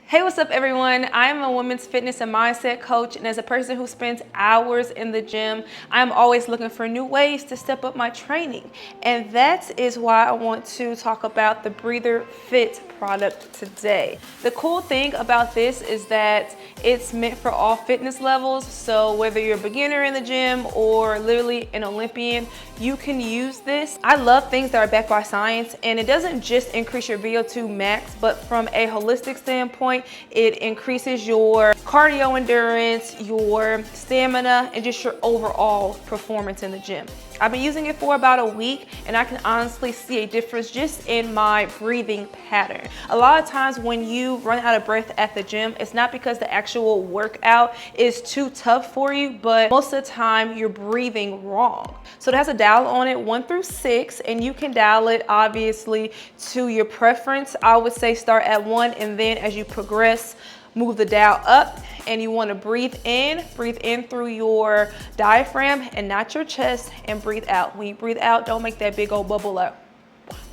Hey, what's up everyone? I am a women's fitness and mindset coach, and as a person who spends hours in the gym, I'm always looking for new ways to step up my training. And that is why I want to talk about the Breather Fit product today. The cool thing about this is that it's meant for all fitness levels. So whether you're a beginner in the gym or literally an Olympian, you can use this. I love things that are backed by science, and it doesn't just increase your VO2 max, but from a holistic standpoint, it increases your cardio endurance, your stamina, and just your overall performance in the gym. I've been using it for about a week, and I can honestly see a difference just in my breathing pattern. A lot of times when you run out of breath at the gym, it's not because the actual workout is too tough for you, but most of the time you're breathing wrong. So it has a dial on it, 1 through 6, and you can dial it obviously to your preference. I would say start at 1, and then as you progress, move the dial up. And you want to breathe in through your diaphragm and not your chest, and breathe out. When you breathe out, don't make that big old bubble up.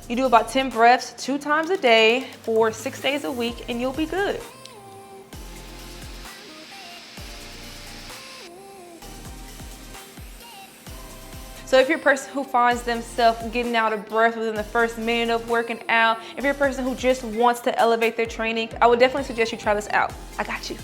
You do about 10 breaths 2 times a day for 6 days a week, and you'll be good. So if you're a person who finds themselves getting out of breath within the first minute of working out, if you're a person who just wants to elevate their training, I would definitely suggest you try this out. I got you.